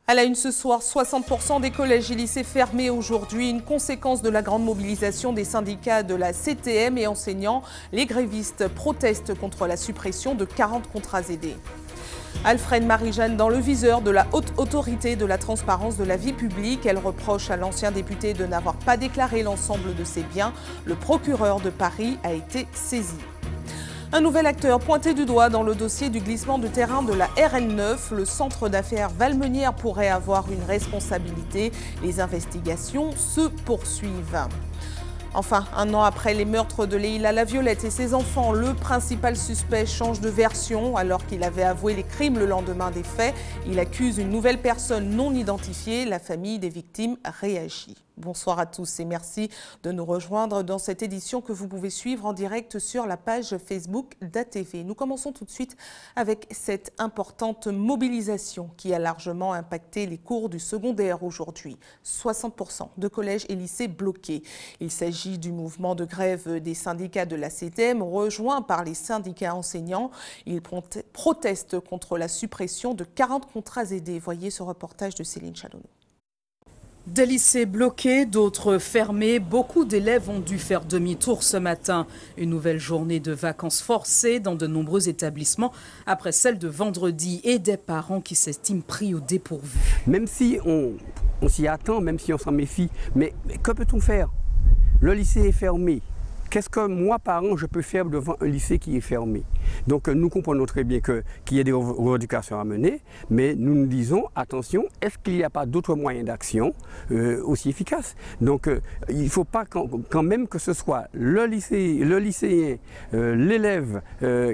À la une ce soir, 60% des collèges et lycées fermés aujourd'hui, une conséquence de la grande mobilisation des syndicats de la CTM et enseignants. Les grévistes protestent contre la suppression de 40 contrats aidés. Alfred Marie-Jeanne dans le viseur de la haute autorité de la transparence de la vie publique. Elle reproche à l'ancien député de n'avoir pas déclaré l'ensemble de ses biens. Le procureur de Paris a été saisi. Un nouvel acteur pointé du doigt dans le dossier du glissement de terrain de la RN9. Le centre d'affaires Valmenière pourrait avoir une responsabilité. Les investigations se poursuivent. Enfin, un an après les meurtres de Leïla Laviolette et ses enfants, le principal suspect change de version. Alors qu'il avait avoué les crimes le lendemain des faits, il accuse une nouvelle personne non identifiée. La famille des victimes réagit. Bonsoir à tous et merci de nous rejoindre dans cette édition que vous pouvez suivre en direct sur la page Facebook d'ATV. Nous commençons tout de suite avec cette importante mobilisation qui a largement impacté les cours du secondaire aujourd'hui. 60% de collèges et lycées bloqués. Il s'agit du mouvement de grève des syndicats de la CTM rejoint par les syndicats enseignants. Ils protestent contre la suppression de 40 contrats aidés. Voyez ce reportage de Céline Chalonneau. Des lycées bloqués, d'autres fermés, beaucoup d'élèves ont dû faire demi-tour ce matin. Une nouvelle journée de vacances forcées dans de nombreux établissements après celle de vendredi et des parents qui s'estiment pris au dépourvu. Même si on s'y attend, même si on s'en méfie, mais que peut-on faire? Le lycée est fermé. Qu'est-ce que moi, parent, je peux faire devant un lycée qui est fermé? Donc nous comprenons très bien qu'il y a des revendications à mener, mais nous nous disons, attention, est-ce qu'il n'y a pas d'autres moyens d'action aussi efficaces? Donc il ne faut pas quand même que ce soit le lycéen, l'élève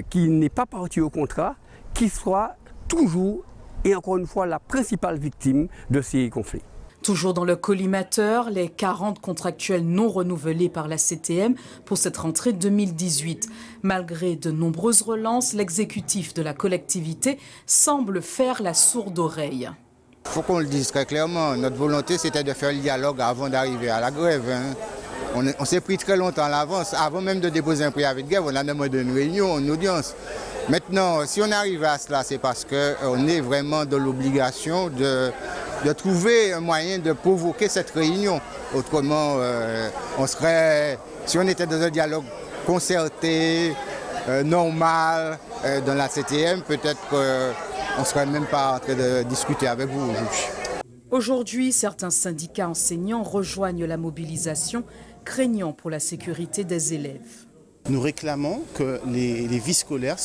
qui n'est pas parti au contrat, qui soit toujours et encore une fois la principale victime de ces conflits. Toujours dans le collimateur, les 40 contractuels non renouvelés par la CTM pour cette rentrée 2018. Malgré de nombreuses relances, l'exécutif de la collectivité semble faire la sourde oreille. Il faut qu'on le dise très clairement, notre volonté c'était de faire le dialogue avant d'arriver à la grève. On s'est pris très longtemps à l'avance, avant même de déposer un préavis de grève, on a demandé une réunion, une audience. Maintenant, si on arrive à cela, c'est parce qu'on est vraiment dans l'obligation de trouver un moyen de provoquer cette réunion. Autrement, si on était dans un dialogue concerté, normal, dans la CTM, peut-être qu'on ne serait même pas en train de discuter avec vous aujourd'hui. Aujourd'hui, certains syndicats enseignants rejoignent la mobilisation, craignant pour la sécurité des élèves. Nous réclamons que les vies scolaires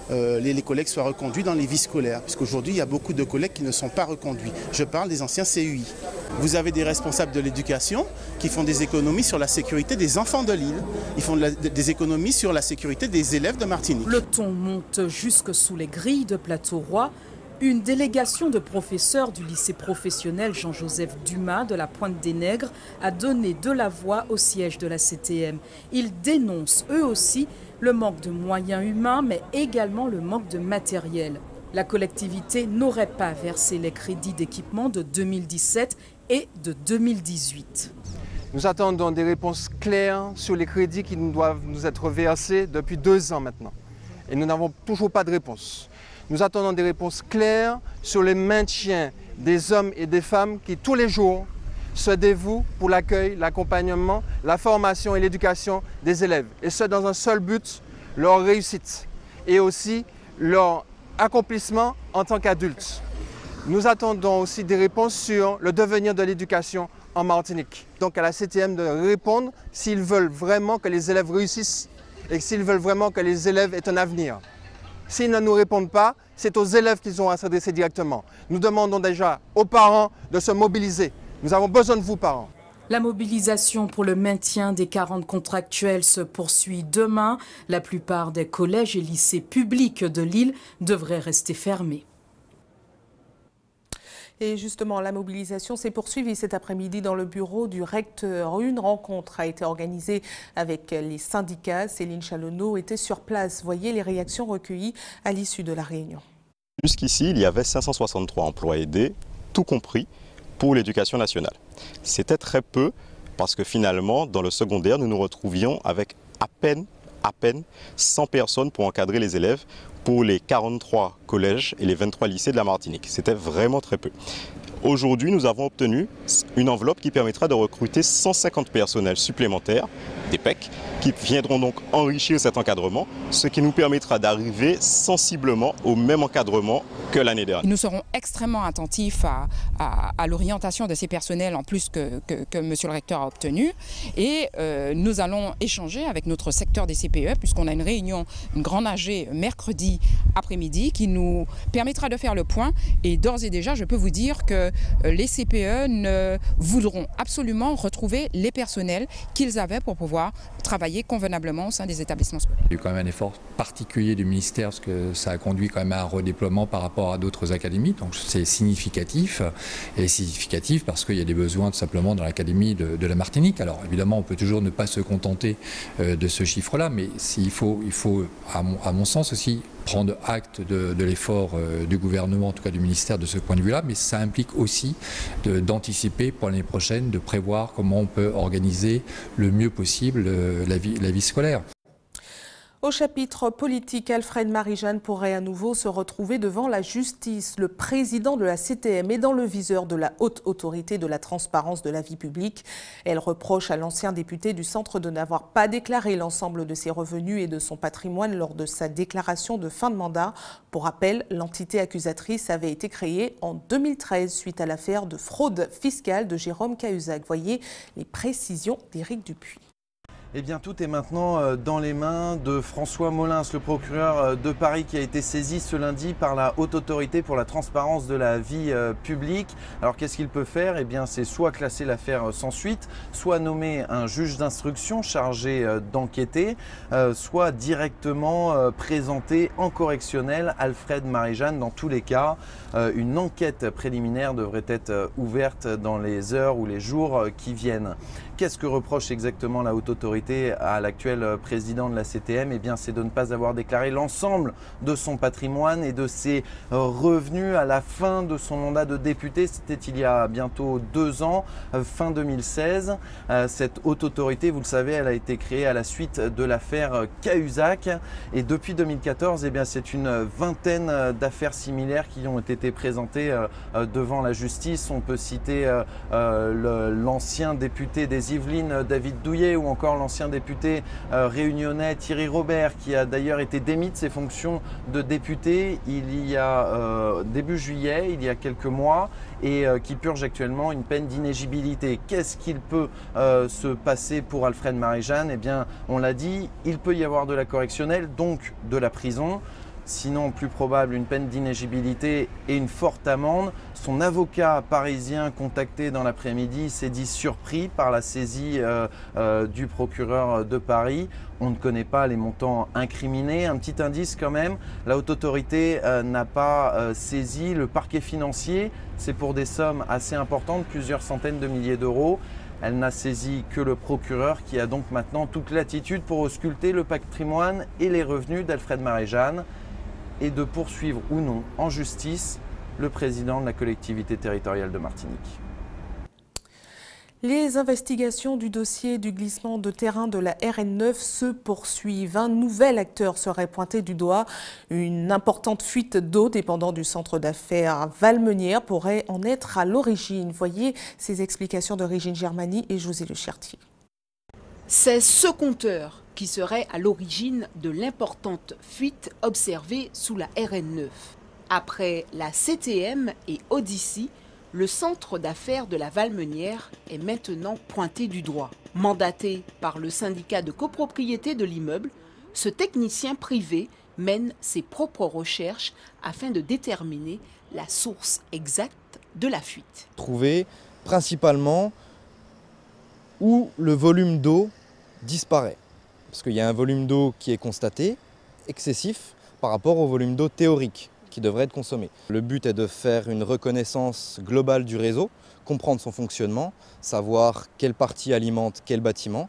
les collègues soient reconduits dans les vies scolaires, puisqu'aujourd'hui il y a beaucoup de collègues qui ne sont pas reconduits. Je parle des anciens CUI. Vous avez des responsables de l'éducation qui font des économies sur la sécurité des enfants de l'île. Ils font des économies sur la sécurité des élèves de Martinique. Le ton monte jusque sous les grilles de Plateau-Roi. Une délégation de professeurs du lycée professionnel Jean-Joseph Dumas de la Pointe-des-Nègres a donné de la voix au siège de la CTM. Ils dénoncent eux aussi le manque de moyens humains, mais également le manque de matériel. La collectivité n'aurait pas versé les crédits d'équipement de 2017 et de 2018. Nous attendons des réponses claires sur les crédits qui doivent nous être versés depuis 2 ans maintenant. Et nous n'avons toujours pas de réponse. Nous attendons des réponses claires sur le maintien des hommes et des femmes qui, tous les jours, se dévouent pour l'accueil, l'accompagnement, la formation et l'éducation des élèves. Et ce, dans un seul but, leur réussite et aussi leur accomplissement en tant qu'adultes. Nous attendons aussi des réponses sur le devenir de l'éducation en Martinique. Donc à la CTM de répondre s'ils veulent vraiment que les élèves réussissent et s'ils veulent vraiment que les élèves aient un avenir. S'ils ne nous répondent pas, c'est aux élèves qu'ils ont à s'adresser directement. Nous demandons déjà aux parents de se mobiliser. Nous avons besoin de vous, parents. La mobilisation pour le maintien des 40 contractuels se poursuit demain. La plupart des collèges et lycées publics de l'île devraient rester fermés. Et justement, la mobilisation s'est poursuivie cet après-midi dans le bureau du recteur. Une rencontre a été organisée avec les syndicats. Céline Chalonneau était sur place. Voyez les réactions recueillies à l'issue de la réunion. Jusqu'ici, il y avait 563 emplois aidés, tout compris, pour l'éducation nationale. C'était très peu parce que finalement, dans le secondaire, nous nous retrouvions avec à peine 100 personnes pour encadrer les élèves pour les 43 collèges et les 23 lycées de la Martinique. C'était vraiment très peu. Aujourd'hui, nous avons obtenu une enveloppe qui permettra de recruter 150 personnels supplémentaires d'EPEC qui viendront donc enrichir cet encadrement, ce qui nous permettra d'arriver sensiblement au même encadrement que l'année dernière. Nous serons extrêmement attentifs à l'orientation de ces personnels en plus que M. le recteur a obtenu et nous allons échanger avec notre secteur des CPE puisqu'on a une réunion, une grande AG mercredi après-midi qui nous permettra de faire le point et d'ores et déjà je peux vous dire que les CPE ne voudront absolument retrouver les personnels qu'ils avaient pour pouvoir travailler convenablement au sein des établissements scolaires. Il y a eu quand même un effort particulier du ministère parce que ça a conduit quand même à un redéploiement par rapport à d'autres académies, donc c'est significatif et significatif parce qu'il y a des besoins tout simplement dans l'académie de la Martinique. Alors évidemment on peut toujours ne pas se contenter de ce chiffre-là, mais il faut à mon sens aussi prendre acte de l'effort du gouvernement, en tout cas du ministère de ce point de vue-là, mais ça implique aussi d'anticiper pour l'année prochaine, de prévoir comment on peut organiser le mieux possible la vie scolaire. Au chapitre politique, Alfred Marie-Jeanne pourrait à nouveau se retrouver devant la justice. Le président de la CTM est dans le viseur de la haute autorité de la transparence de la vie publique. Elle reproche à l'ancien député du centre de n'avoir pas déclaré l'ensemble de ses revenus et de son patrimoine lors de sa déclaration de fin de mandat. Pour rappel, l'entité accusatrice avait été créée en 2013 suite à l'affaire de fraude fiscale de Jérôme Cahuzac. Voyez les précisions d'Éric Dupuis. Eh bien, tout est maintenant dans les mains de François Molins, le procureur de Paris qui a été saisi ce lundi par la Haute Autorité pour la transparence de la vie publique. Alors, qu'est-ce qu'il peut faire? Eh bien, c'est soit classer l'affaire sans suite, soit nommer un juge d'instruction chargé d'enquêter, soit directement présenter en correctionnel Alfred Marie-Jeanne. Dans tous les cas, une enquête préliminaire devrait être ouverte dans les heures ou les jours qui viennent. Qu'est-ce que reproche exactement la Haute Autorité à l'actuel président de la CTM? Eh bien, c'est de ne pas avoir déclaré l'ensemble de son patrimoine et de ses revenus à la fin de son mandat de député. C'était il y a bientôt 2 ans, fin 2016. Cette Haute Autorité, vous le savez, elle a été créée à la suite de l'affaire Cahuzac. Et depuis 2014, eh bien, c'est une vingtaine d'affaires similaires qui ont été présentées devant la justice. On peut citer l'ancien député des Yvelines, David Douillet, ou encore l'ancien député réunionnais Thierry Robert, qui a d'ailleurs été démis de ses fonctions de député il y a début juillet, il y a quelques mois, et qui purge actuellement une peine d'inéligibilité. Qu'est-ce qu'il peut se passer pour Alfred Marie-Jeanne? Eh bien, on l'a dit, il peut y avoir de la correctionnelle, donc de la prison. Sinon, plus probable, une peine d'inéligibilité et une forte amende. Son avocat parisien, contacté dans l'après-midi, s'est dit surpris par la saisie du procureur de Paris. On ne connaît pas les montants incriminés. Un petit indice quand même, la Haute Autorité n'a pas saisi le parquet financier. C'est pour des sommes assez importantes, plusieurs centaines de milliers d'euros. Elle n'a saisi que le procureur qui a donc maintenant toute latitude pour ausculter le patrimoine et les revenus d'Alfred Marie-Jeanne et de poursuivre ou non en justice le président de la collectivité territoriale de Martinique. Les investigations du dossier du glissement de terrain de la RN9 se poursuivent. Un nouvel acteur serait pointé du doigt. Une importante fuite d'eau dépendant du centre d'affaires Valmenière pourrait en être à l'origine. Voyez ces explications de Régine Germani et José Le Chertier. C'est ce compteur qui serait à l'origine de l'importante fuite observée sous la RN9. Après la CTM et Odyssey, le centre d'affaires de la Valmenière est maintenant pointé du doigt. Mandaté par le syndicat de copropriété de l'immeuble, ce technicien privé mène ses propres recherches afin de déterminer la source exacte de la fuite. Trouver principalement où le volume d'eau disparaît. Parce qu'il y a un volume d'eau qui est constaté, excessif, par rapport au volume d'eau théorique qui devrait être consommé. Le but est de faire une reconnaissance globale du réseau, comprendre son fonctionnement, savoir quelle partie alimente quel bâtiment,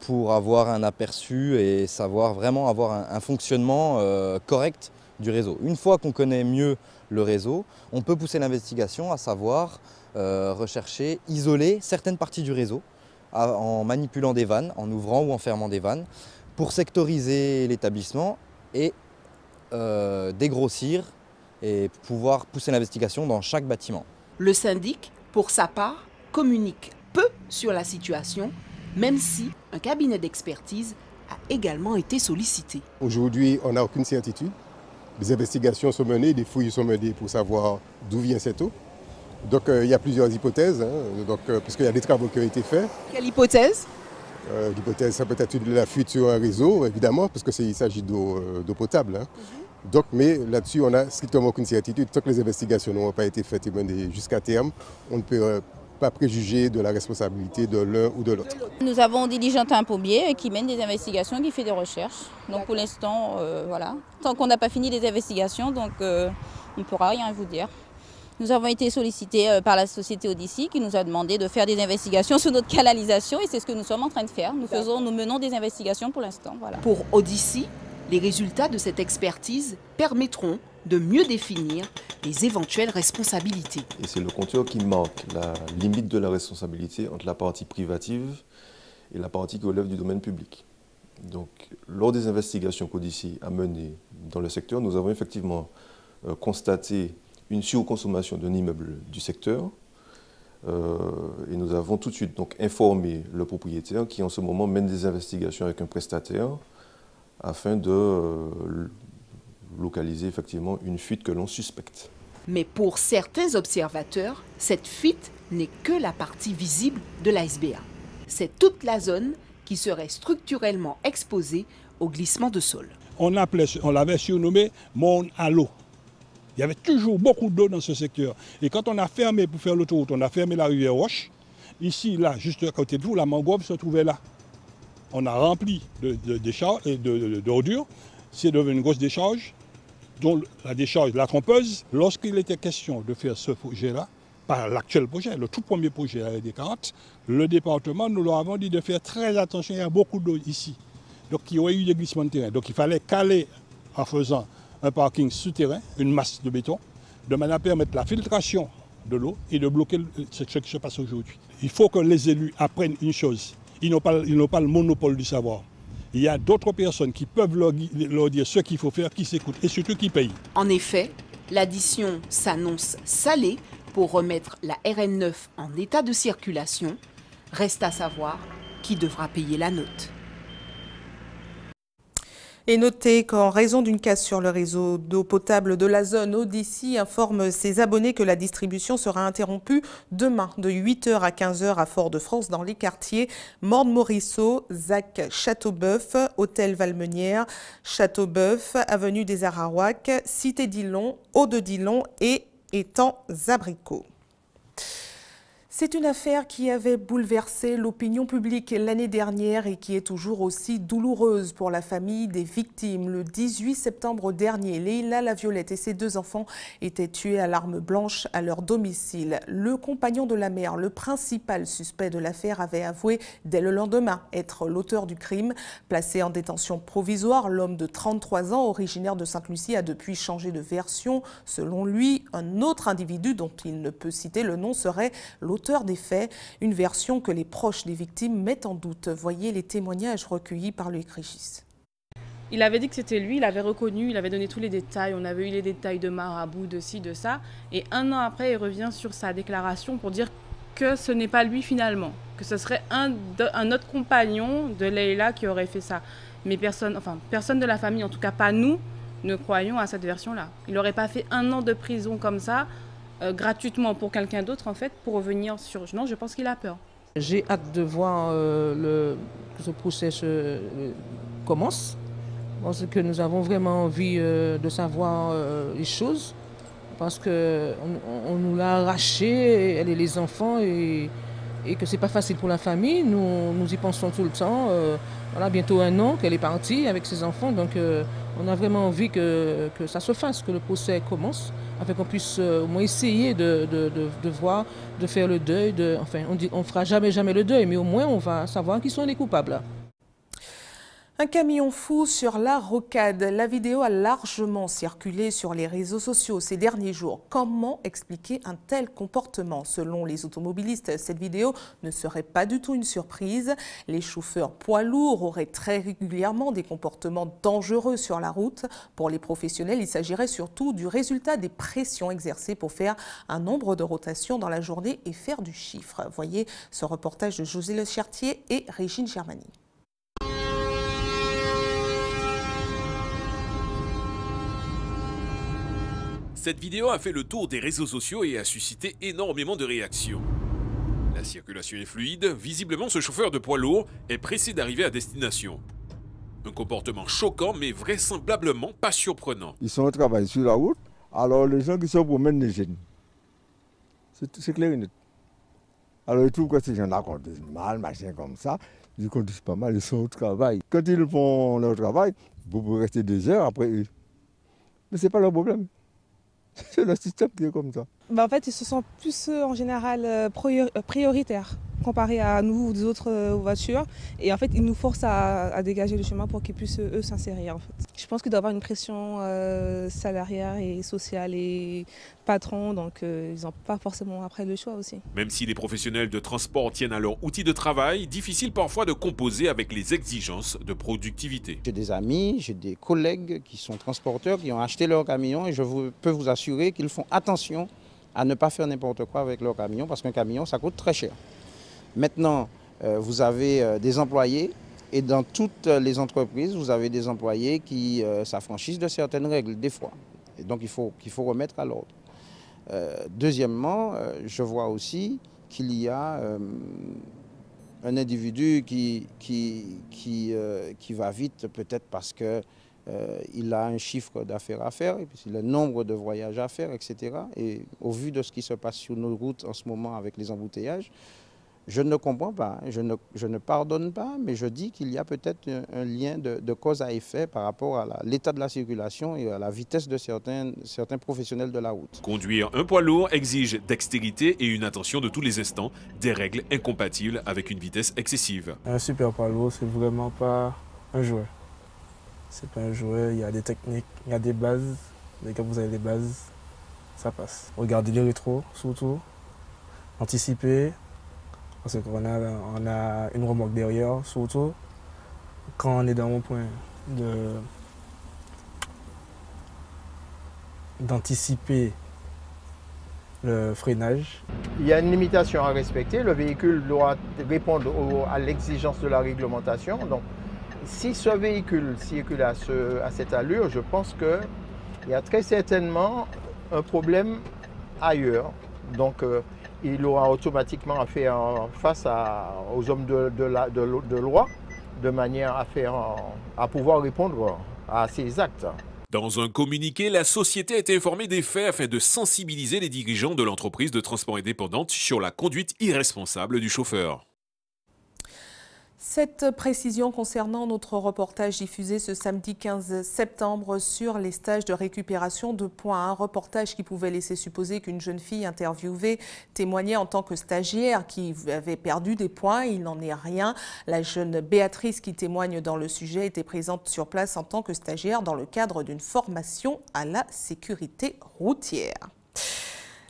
pour avoir un aperçu et savoir vraiment avoir un fonctionnement correct du réseau. Une fois qu'on connaît mieux le réseau, on peut pousser l'investigation à savoir rechercher, isoler certaines parties du réseau, en manipulant des vannes, en ouvrant ou en fermant des vannes, pour sectoriser l'établissement et dégrossir et pouvoir pousser l'investigation dans chaque bâtiment. Le syndic, pour sa part, communique peu sur la situation, même si un cabinet d'expertise a également été sollicité. Aujourd'hui, on n'a aucune certitude. Des investigations sont menées, des fouilles sont menées pour savoir d'où vient cette eau. Donc il y a plusieurs hypothèses, puisqu'il y a des travaux qui ont été faits. Quelle hypothèse? L'hypothèse, ça peut être la fuite sur un réseau, évidemment, parce qu'il s'agit d'eau potable. Donc, mais là-dessus, on n'a strictement aucune certitude. Tant que les investigations n'ont pas été faites et menées jusqu'à terme, on ne peut pas préjuger de la responsabilité de l'un ou de l'autre. Nous avons diligenté un pompier qui mène des investigations, qui fait des recherches. Donc pour l'instant, voilà. Tant qu'on n'a pas fini les investigations, donc on ne pourra rien vous dire. Nous avons été sollicités par la société Odyssey qui nous a demandé de faire des investigations sur notre canalisation et c'est ce que nous sommes en train de faire. Nous menons des investigations pour l'instant. Voilà. Pour Odyssey, les résultats de cette expertise permettront de mieux définir les éventuelles responsabilités. Et c'est le contour qui manque, la limite de la responsabilité entre la partie privative et la partie qui relève du domaine public. Donc, lors des investigations qu'Odyssey a menées dans le secteur, nous avons effectivement constaté une surconsommation d'un immeuble du secteur et nous avons tout de suite donc informé le propriétaire qui en ce moment mène des investigations avec un prestataire afin de localiser effectivement une fuite que l'on suspecte. Mais pour certains observateurs, cette fuite n'est que la partie visible de la SBA. C'est toute la zone qui serait structurellement exposée au glissement de sol. On l'avait surnommé Monde à l'eau. Il y avait toujours beaucoup d'eau dans ce secteur. Et quand on a fermé pour faire l'autoroute, on a fermé la rivière Roche. Ici, là, juste à côté de vous, la mangrove se trouvait là. On a rempli d'ordures. C'est devenu une grosse décharge, dont la décharge, la trompeuse. Lorsqu'il était question de faire ce projet-là, pas l'actuel projet, le tout premier projet à des 40, le département, nous leur avons dit de faire très attention, il y a beaucoup d'eau ici. Donc il y aurait eu des glissements de terrain. Donc il fallait caler en faisant un parking souterrain, une masse de béton, de manière à permettre la filtration de l'eau et de bloquer ce qui se passe aujourd'hui. Il faut que les élus apprennent une chose, ils n'ont pas le monopole du savoir. Il y a d'autres personnes qui peuvent leur dire ce qu'il faut faire, qui s'écoutent et surtout qui payent. En effet, l'addition s'annonce salée pour remettre la RN9 en état de circulation. Reste à savoir qui devra payer la note. Et notez qu'en raison d'une casse sur le réseau d'eau potable de la zone, Odyssey informe ses abonnés que la distribution sera interrompue demain de 8h à 15h à Fort-de-France dans les quartiers Morne-Morisseau, Zac, Châteauboeuf, Hôtel Valmenière, Châteauboeuf, Avenue des Araouacs, Cité Dillon, Haut-de-Dillon et Étang Abricots. C'est une affaire qui avait bouleversé l'opinion publique l'année dernière et qui est toujours aussi douloureuse pour la famille des victimes. Le 18 septembre dernier, Leïla Laviolette et ses 2 enfants étaient tués à l'arme blanche à leur domicile. Le compagnon de la mère, le principal suspect de l'affaire, avait avoué dès le lendemain être l'auteur du crime. Placé en détention provisoire, l'homme de 33 ans, originaire de Sainte-Lucie, a depuis changé de version. Selon lui, un autre individu dont il ne peut citer le nom serait l'auteur des faits, une version que les proches des victimes mettent en doute. Voyez les témoignages recueillis par Loïc Régis. Il avait dit que c'était lui, il avait reconnu, il avait donné tous les détails, on avait eu les détails de marabout, de ci, de ça. Et 1 an après, il revient sur sa déclaration pour dire que ce n'est pas lui finalement, que ce serait un autre compagnon de Leïla qui aurait fait ça. Mais personne de la famille, en tout cas pas nous, ne croyons à cette version-là. Il n'aurait pas fait 1 an de prison comme ça, gratuitement pour quelqu'un d'autre en fait, pour revenir sur... Non, je pense qu'il a peur. J'ai hâte de voir que ce procès commence, parce que nous avons vraiment envie de savoir les choses, parce qu'on nous l'a arraché, elle et les enfants, et que c'est pas facile pour la famille. Nous y pensons tout le temps. Voilà, bientôt 1 an qu'elle est partie avec ses enfants, donc on a vraiment envie que ça se fasse, que le procès commence, afin qu'on puisse au moins essayer de voir, de faire le deuil. Enfin, on fera jamais le deuil, mais au moins on va savoir qui sont les coupables. Un camion fou sur la rocade. La vidéo a largement circulé sur les réseaux sociaux ces derniers jours. Comment expliquer un tel comportement? Selon les automobilistes, cette vidéo ne serait pas du tout une surprise. Les chauffeurs poids lourds auraient très régulièrement des comportements dangereux sur la route. Pour les professionnels, il s'agirait surtout du résultat des pressions exercées pour faire un nombre de rotations dans la journée et faire du chiffre. Voyez ce reportage de José Le Chartier et Régine Germani. Cette vidéo a fait le tour des réseaux sociaux et a suscité énormément de réactions. La circulation est fluide, visiblement ce chauffeur de poids lourd est pressé d'arriver à destination. Un comportement choquant mais vraisemblablement pas surprenant. Ils sont au travail sur la route, alors les gens qui se promènent les gênent. C'est clair et net. Alors ils trouvent que ces gens-là conduisent mal, machin comme ça. Ils conduisent pas mal, ils sont au travail. Quand ils font leur travail, vous pouvez rester 2 heures après eux. Mais c'est pas leur problème. C'est le système qui est comme ça. En fait, ils se sentent plus en général prioritaires comparé à nous ou aux autres voitures. Et en fait, ils nous forcent à dégager le chemin pour qu'ils puissent, eux, s'insérer. En fait. Je pense qu'il doit y avoir une pression salariale et sociale et patron, donc ils n'ont pas forcément après le choix aussi. Même si les professionnels de transport tiennent à leur outil de travail, difficile parfois de composer avec les exigences de productivité. J'ai des amis, j'ai des collègues qui sont transporteurs, qui ont acheté leur camion et je peux vous assurer qu'ils font attention à ne pas faire n'importe quoi avec leur camion parce qu'un camion, ça coûte très cher. Maintenant, vous avez des employés et dans toutes les entreprises, vous avez des employés qui s'affranchissent de certaines règles, des fois. Et donc, il faut remettre à l'ordre. Deuxièmement, je vois aussi qu'il y a un individu qui va vite, peut-être parce qu'il a un chiffre d'affaires à faire, et puis le nombre de voyages à faire, etc. Et au vu de ce qui se passe sur nos routes en ce moment avec les embouteillages, je ne comprends pas, je ne pardonne pas, mais je dis qu'il y a peut-être un lien de cause à effet par rapport à l'état de la circulation et à la vitesse de certains professionnels de la route. Conduire un poids lourd exige dextérité et une attention de tous les instants, des règles incompatibles avec une vitesse excessive. Un super poids lourd, c'est vraiment pas un jouet. C'est pas un jouet, il y a des techniques, il y a des bases, et quand vous avez des bases, ça passe. Regardez les rétros, surtout, anticiper. Parce qu'on a une remorque derrière, surtout quand on est dans mon point d'anticiper le freinage. Il y a une limitation à respecter, le véhicule doit répondre à l'exigence de la réglementation. Donc, si ce véhicule circule à cette allure, je pense qu'il y a très certainement un problème ailleurs. Donc, il aura automatiquement à faire face aux hommes de loi de manière à pouvoir répondre à ces actes. Dans un communiqué, la société a été informée des faits afin de sensibiliser les dirigeants de l'entreprise de transport indépendante sur la conduite irresponsable du chauffeur. Cette précision concernant notre reportage diffusé ce samedi 15 septembre sur les stages de récupération de points. Un reportage qui pouvait laisser supposer qu'une jeune fille interviewée témoignait en tant que stagiaire qui avait perdu des points. Il n'en est rien. La jeune Béatrice qui témoigne dans le sujet était présente sur place en tant que stagiaire dans le cadre d'une formation à la sécurité routière.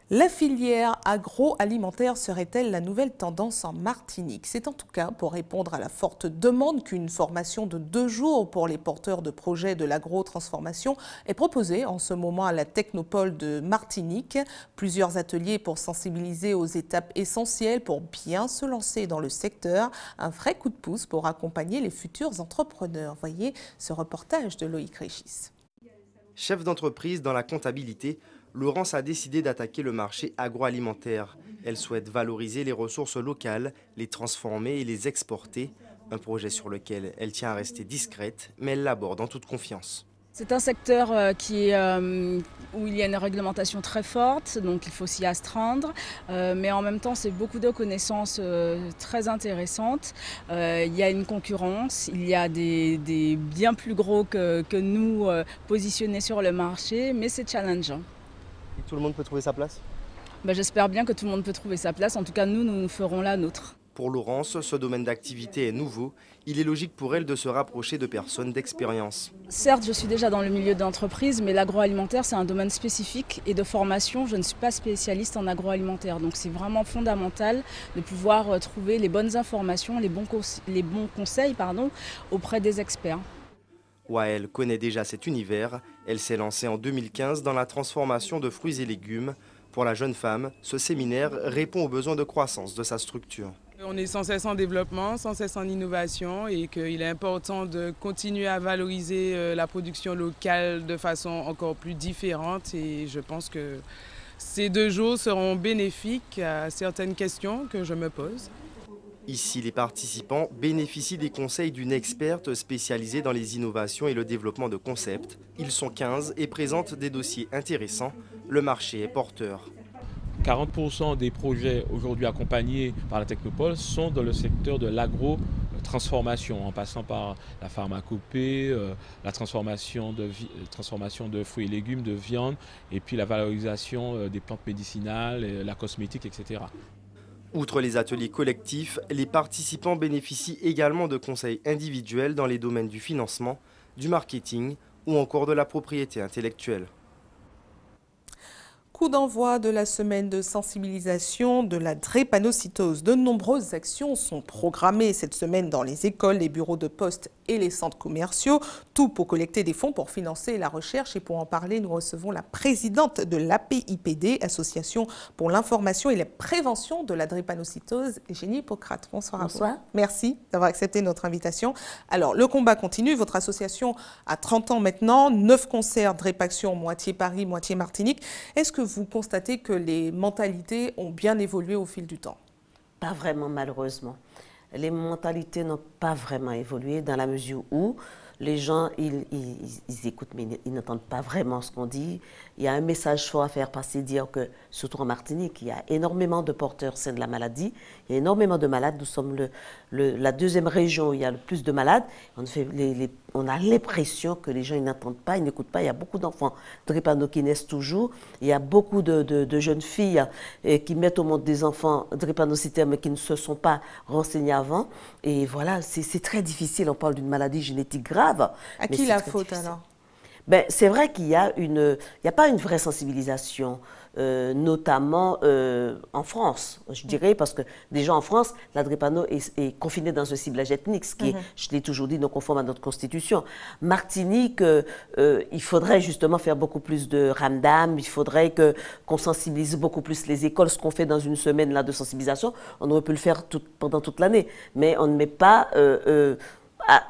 La filière agroalimentaire serait-elle la nouvelle tendance en Martinique? C'est en tout cas pour répondre à la forte demande qu'une formation de 2 jours pour les porteurs de projets de l'agro-transformation est proposée en ce moment à la Technopole de Martinique. Plusieurs ateliers pour sensibiliser aux étapes essentielles pour bien se lancer dans le secteur. Un vrai coup de pouce pour accompagner les futurs entrepreneurs. Voyez ce reportage de Loïc Régis. Chef d'entreprise dans la comptabilité, Laurence a décidé d'attaquer le marché agroalimentaire. Elle souhaite valoriser les ressources locales, les transformer et les exporter. Un projet sur lequel elle tient à rester discrète, mais elle l'aborde en toute confiance. C'est un secteur où il y a une réglementation très forte, donc il faut s'y astreindre. Mais en même temps, c'est beaucoup de connaissances très intéressantes. Il y a une concurrence, il y a des bien plus gros que nous positionnés sur le marché, mais c'est challengeant. Tout le monde peut trouver sa place? J'espère bien que tout le monde peut trouver sa place. En tout cas, nous ferons la nôtre. Pour Laurence, ce domaine d'activité est nouveau. Il est logique pour elle de se rapprocher de personnes d'expérience. Certes, je suis déjà dans le milieu d'entreprise, mais l'agroalimentaire, c'est un domaine spécifique et de formation, je ne suis pas spécialiste en agroalimentaire. Donc c'est vraiment fondamental de pouvoir trouver les bonnes informations, les bons conseils auprès des experts. Wael connaît déjà cet univers. Elle s'est lancée en 2015 dans la transformation de fruits et légumes. Pour la jeune femme, ce séminaire répond aux besoins de croissance de sa structure. On est sans cesse en développement, sans cesse en innovation et qu'il est important de continuer à valoriser la production locale de façon encore plus différente. Et je pense que ces 2 jours seront bénéfiques à certaines questions que je me pose. Ici, les participants bénéficient des conseils d'une experte spécialisée dans les innovations et le développement de concepts. Ils sont 15 et présentent des dossiers intéressants. Le marché est porteur. 40% des projets aujourd'hui accompagnés par la Technopole sont dans le secteur de l'agro-transformation, en passant par la pharmacopée, la transformation de fruits et légumes, de viande, et puis la valorisation des plantes médicinales, la cosmétique, etc. Outre les ateliers collectifs, les participants bénéficient également de conseils individuels dans les domaines du financement, du marketing ou encore de la propriété intellectuelle. Coup d'envoi de la semaine de sensibilisation de la drépanocytose. De nombreuses actions sont programmées cette semaine dans les écoles, les bureaux de poste et les centres commerciaux. Tout pour collecter des fonds pour financer la recherche. Et pour en parler, nous recevons la présidente de l'APIPD, Association pour l'information et la prévention de la drépanocytose, Génie Hippocrate. Bonsoir. Bonsoir. À vous. Merci d'avoir accepté notre invitation. Alors, le combat continue. Votre association a 30 ans maintenant, 9 concerts Drépaction, moitié Paris, moitié Martinique. Est-ce que vous constatez que les mentalités ont bien évolué au fil du temps? Pas vraiment, malheureusement. Les mentalités n'ont pas vraiment évolué dans la mesure où les gens, ils écoutent, mais ils n'entendent pas vraiment ce qu'on dit. Il y a un message fort à faire passer, dire que, surtout en Martinique, il y a énormément de porteurs sains de la maladie. Il y a énormément de malades. Nous sommes la 2e région où il y a le plus de malades. On a l'impression que les gens, ils n'entendent pas, ils n'écoutent pas. Il y a beaucoup d'enfants drépano qui naissent toujours. Il y a beaucoup de jeunes filles qui mettent au monde des enfants drépanocytaires, mais qui ne se sont pas renseignés avant. Et voilà, c'est très difficile. On parle d'une maladie génétique grave. À qui la faute alors? Ben, c'est vrai qu'il y a pas une vraie sensibilisation, notamment en France, je dirais, parce que déjà en France, la drépano est confinée dans un ciblage ethnique, ce qui est, je l'ai toujours dit, non conforme à notre constitution. Martinique, il faudrait justement faire beaucoup plus de ramdam, il faudrait qu'on sensibilise beaucoup plus les écoles, ce qu'on fait dans une semaine là, de sensibilisation, on aurait pu le faire pendant toute l'année, mais on ne met pas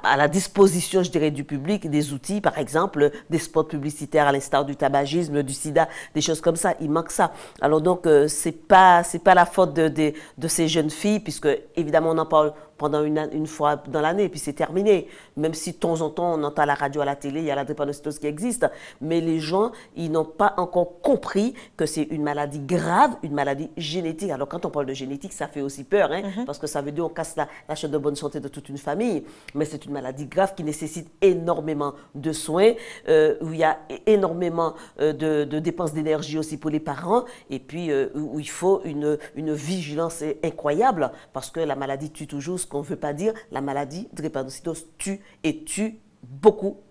à la disposition, je dirais, du public, des outils, par exemple, des spots publicitaires à l'instar du tabagisme, du sida, des choses comme ça. Il manque ça. Alors donc, c'est pas la faute de ces jeunes filles, puisque évidemment, on en parle pendant une fois dans l'année, et puis c'est terminé. Même si de temps en temps, on entend à la radio, à la télé, il y a la drépanocytose qui existe. Mais les gens, ils n'ont pas encore compris que c'est une maladie grave, une maladie génétique. Alors quand on parle de génétique, ça fait aussi peur, hein, parce que ça veut dire qu'on casse la chaîne de bonne santé de toute une famille. Mais c'est une maladie grave qui nécessite énormément de soins, où il y a énormément de dépenses d'énergie aussi pour les parents, et puis où il faut une vigilance incroyable, parce que la maladie tue toujours. Ce qu'on ne veut pas dire, la maladie drépanocytose tue et tue beaucoup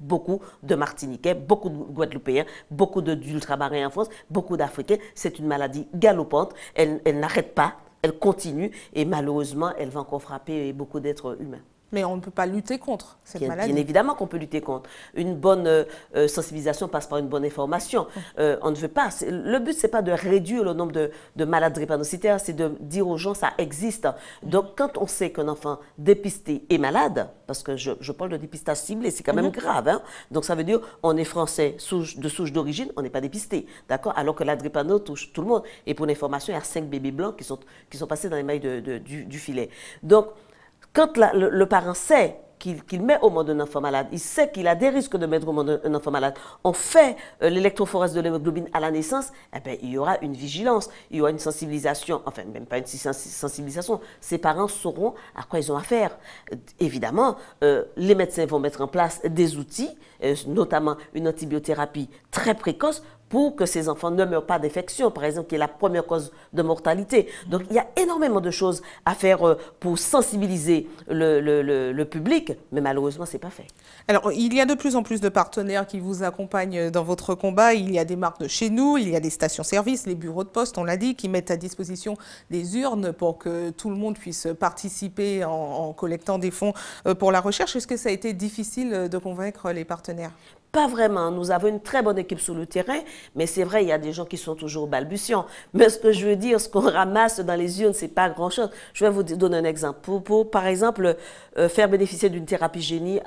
de Martiniquais, beaucoup de Guadeloupéens, beaucoup d'ultramarins en France, beaucoup d'Africains. C'est une maladie galopante, elle n'arrête pas, elle continue et malheureusement, elle va encore frapper beaucoup d'êtres humains. Mais on ne peut pas lutter contre cette maladie. Bien évidemment qu'on peut lutter contre. Une bonne sensibilisation passe par une bonne information. On ne veut pas. Le but, ce n'est pas de réduire le nombre de malades drépanocytaires, c'est de dire aux gens ça existe. Donc, quand on sait qu'un enfant dépisté est malade, parce que je parle de dépistage ciblé, c'est quand même grave. Hein? Donc, ça veut dire on est français de souche d'origine, on n'est pas dépisté. D'accord? Alors que la drépano touche tout le monde. Et pour l'information, il y a 5 bébés blancs qui sont passés dans les mailles du filet. Donc, quand le parent sait qu'il met au monde un enfant malade, il sait qu'il a des risques de mettre au monde un enfant malade, on fait l'électrophorèse de l'hémoglobine à la naissance, eh bien, il y aura une vigilance, il y aura une sensibilisation, enfin même pas une sensibilisation, ses parents sauront à quoi ils ont affaire. Évidemment, les médecins vont mettre en place des outils, notamment une antibiothérapie très précoce, pour que ces enfants ne meurent pas d'infection, par exemple, qui est la première cause de mortalité. Donc, il y a énormément de choses à faire pour sensibiliser le public, mais malheureusement, ce n'est pas fait. Alors, il y a de plus en plus de partenaires qui vous accompagnent dans votre combat. Il y a des marques de chez nous, il y a des stations-service, les bureaux de poste, on l'a dit, qui mettent à disposition des urnes pour que tout le monde puisse participer en collectant des fonds pour la recherche. Est-ce que ça a été difficile de convaincre les partenaires? Pas vraiment. Nous avons une très bonne équipe sur le terrain, mais c'est vrai, il y a des gens qui sont toujours balbutiants. Mais ce que je veux dire, ce qu'on ramasse dans les urnes, c'est pas grand-chose. Je vais vous donner un exemple. Pour par exemple, faire bénéficier d'une thérapie génie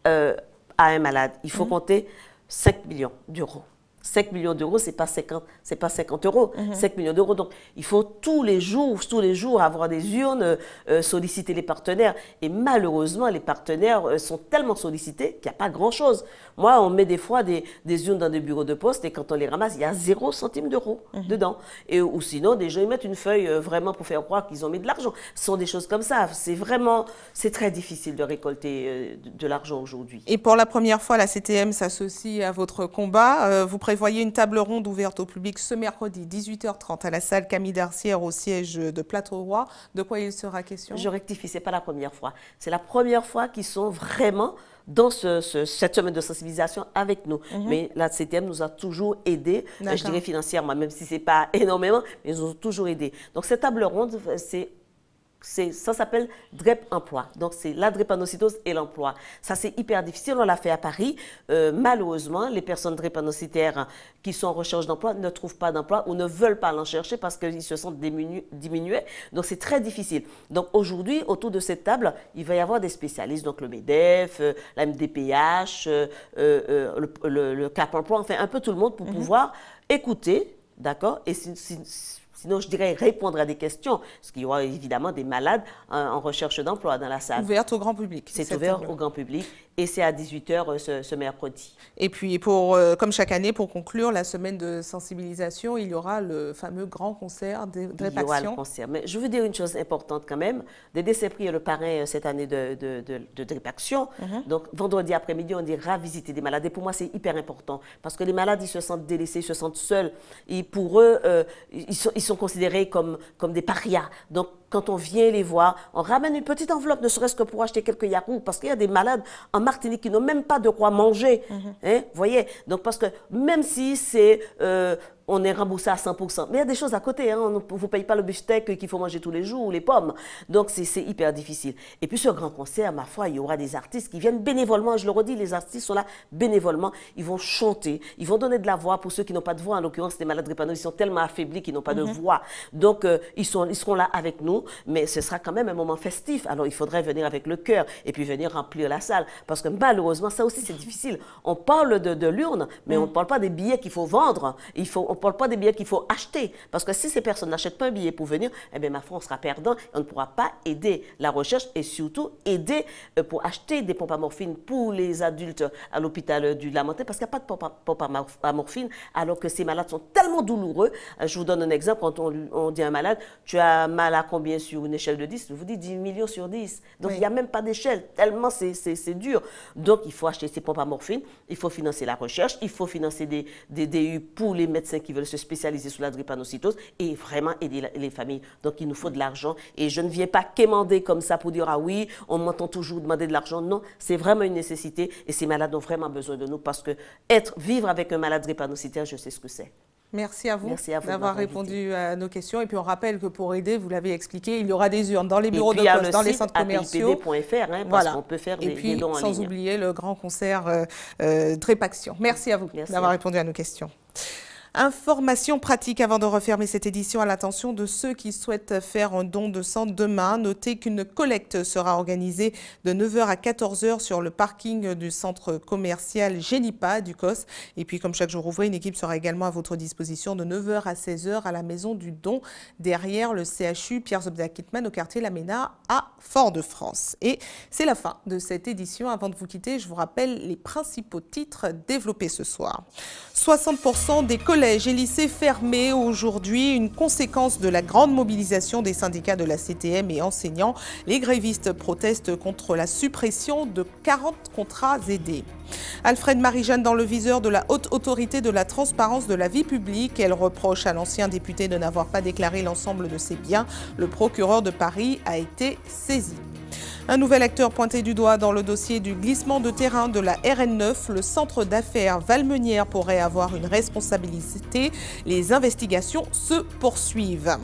à un malade, il faut compter 5 millions d'euros. 5 millions d'euros, ce n'est pas 50 euros, 5 millions d'euros. Donc, il faut tous les jours avoir des urnes, solliciter les partenaires. Et malheureusement, les partenaires sont tellement sollicités qu'il n'y a pas grand-chose. Moi, on met des fois des urnes dans des bureaux de poste et quand on les ramasse, il y a 0 centime d'euros dedans. Ou sinon, des gens ils mettent une feuille vraiment pour faire croire qu'ils ont mis de l'argent. Ce sont des choses comme ça. C'est très difficile de récolter de l'argent aujourd'hui. Et pour la première fois, la CTM s'associe à votre combat. Vous prévoyez une table ronde ouverte au public ce mercredi, 18h30, à la salle Camille Darcière, au siège de Plateau-Roi. De quoi il sera question? Je rectifie, ce n'est pas la première fois. C'est la première fois qu'ils sont vraiment dans cette semaine de sensibilisation avec nous. Mais la CTM nous a toujours aidés, je dirais financièrement, même si ce n'est pas énormément, mais ils nous ont toujours aidés. Donc cette table ronde, ça s'appelle DREP Emploi. Donc, c'est la drépanocytose et l'emploi. Ça, c'est hyper difficile. On l'a fait à Paris. Malheureusement, les personnes drépanocytaires qui sont en recherche d'emploi ne trouvent pas d'emploi ou ne veulent pas l'en chercher parce qu'ils se sentent diminués. Donc, c'est très difficile. Donc, aujourd'hui, autour de cette table, il va y avoir des spécialistes. Donc, le MEDEF, la MDPH, le Cap Emploi, enfin, un peu tout le monde pour pouvoir écouter, d'accord? Et sinon, je dirais répondre à des questions, parce qu'il y aura évidemment des malades en recherche d'emploi dans la salle. Ouverte au grand public. C'est ouvert au grand public et c'est à 18h ce mercredi. Et puis, comme chaque année, pour conclure la semaine de sensibilisation, il y aura le fameux grand concert de Drépaction. Il y aura le concert. Mais je veux dire une chose importante quand même. Dédé Saint-Prix est le parrain cette année de Drépaction. Donc, vendredi après-midi, on ira visiter des malades. Et pour moi, c'est hyper important parce que les malades, ils se sentent délaissés, ils se sentent seuls. Et pour eux, ils sont considérés comme des parias. Donc, quand on vient les voir, on ramène une petite enveloppe, ne serait-ce que pour acheter quelques yarous, parce qu'il y a des malades en Martinique qui n'ont même pas de quoi manger. Hein, voyez? Donc, parce que même si on est remboursé à 100%. Mais il y a des choses à côté. Hein. On ne vous paye pas le beefsteak qu'il faut manger tous les jours ou les pommes. Donc, c'est hyper difficile. Et puis, ce grand concert, ma foi, il y aura des artistes qui viennent bénévolement. Je le redis, les artistes sont là bénévolement. Ils vont chanter. Ils vont donner de la voix pour ceux qui n'ont pas de voix. En l'occurrence, les malades drépanoïdes, ils sont tellement affaiblis qu'ils n'ont pas de voix. Donc, ils seront là avec nous. Mais ce sera quand même un moment festif. Alors, il faudrait venir avec le cœur et puis venir remplir la salle. Parce que malheureusement, ça aussi, c'est difficile. On parle de l'urne, mais on ne parle pas des billets qu'il faut vendre. On ne parle pas des billets qu'il faut acheter. Parce que si ces personnes n'achètent pas un billet pour venir, eh bien, ma foi, on sera perdant. On ne pourra pas aider la recherche et surtout aider pour acheter des pompes à morphine pour les adultes à l'hôpital du Lamentin. Parce qu'il n'y a pas de pompe à morphine, alors que ces malades sont tellement douloureux. Je vous donne un exemple. Quand on dit à un malade, tu as mal à combien sur une échelle de 10? Je vous dis 10 millions sur 10. Donc, il n'y a même pas d'échelle. Tellement c'est dur. Donc, il faut acheter ces pompes à morphine. Il faut financer la recherche. Il faut financer des DU pour les médecins qui veulent se spécialiser sur la drépanocytose et vraiment aider les familles. Donc, il nous faut de l'argent. Et je ne viens pas quémander comme ça pour dire, ah oui, on m'entend toujours demander de l'argent. Non, c'est vraiment une nécessité et ces malades ont vraiment besoin de nous parce que vivre avec un malade drépanocytaire, je sais ce que c'est. Merci à vous, d'avoir répondu à nos questions. Et puis on rappelle que pour aider, vous l'avez expliqué, il y aura des urnes dans les bureaux de poste, dans les centres commerciaux. APIPD.fr, hein, parce qu'on peut faire des dons en ligne. Sans oublier le grand concert Drépaction. Merci à vous d'avoir répondu à nos questions. Information pratique avant de refermer cette édition à l'attention de ceux qui souhaitent faire un don de sang demain. Notez qu'une collecte sera organisée de 9h à 14h sur le parking du centre commercial Génipa du COS. Et puis, comme chaque jour ouvré, une équipe sera également à votre disposition de 9h à 16h à la Maison du Don, derrière le CHU Pierre Zobda-Kittmann au quartier La Ménard à Fort-de-France. Et c'est la fin de cette édition. Avant de vous quitter, je vous rappelle les principaux titres développés ce soir. 60% des collègues collèges et lycées fermés aujourd'hui, une conséquence de la grande mobilisation des syndicats de la CTM et enseignants. Les grévistes protestent contre la suppression de 40 contrats aidés. Alfred Marie-Jeanne dans le viseur de la Haute Autorité de la Transparence de la Vie Publique. Elle reproche à l'ancien député de n'avoir pas déclaré l'ensemble de ses biens. Le procureur de Paris a été saisi. Un nouvel acteur pointé du doigt dans le dossier du glissement de terrain de la RN9. Le centre d'affaires Valmenière pourrait avoir une responsabilité. Les investigations se poursuivent.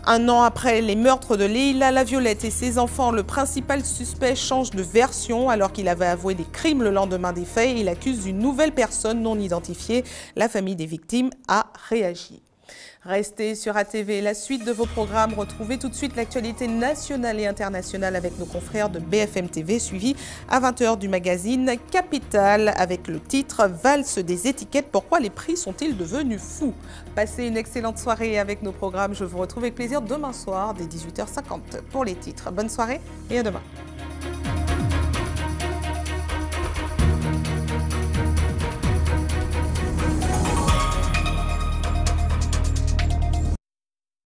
Un an après les meurtres de Leïla Laviolette et ses enfants, le principal suspect change de version. Alors qu'il avait avoué des crimes le lendemain des faits, il accuse une nouvelle personne non identifiée. La famille des victimes a réagi. Restez sur ATV, la suite de vos programmes. Retrouvez tout de suite l'actualité nationale et internationale avec nos confrères de BFM TV, suivi à 20h du magazine Capital avec le titre « Valse des étiquettes, pourquoi les prix sont-ils devenus fous ?» Passez une excellente soirée avec nos programmes. Je vous retrouve avec plaisir demain soir dès 18h50 pour les titres. Bonne soirée et à demain.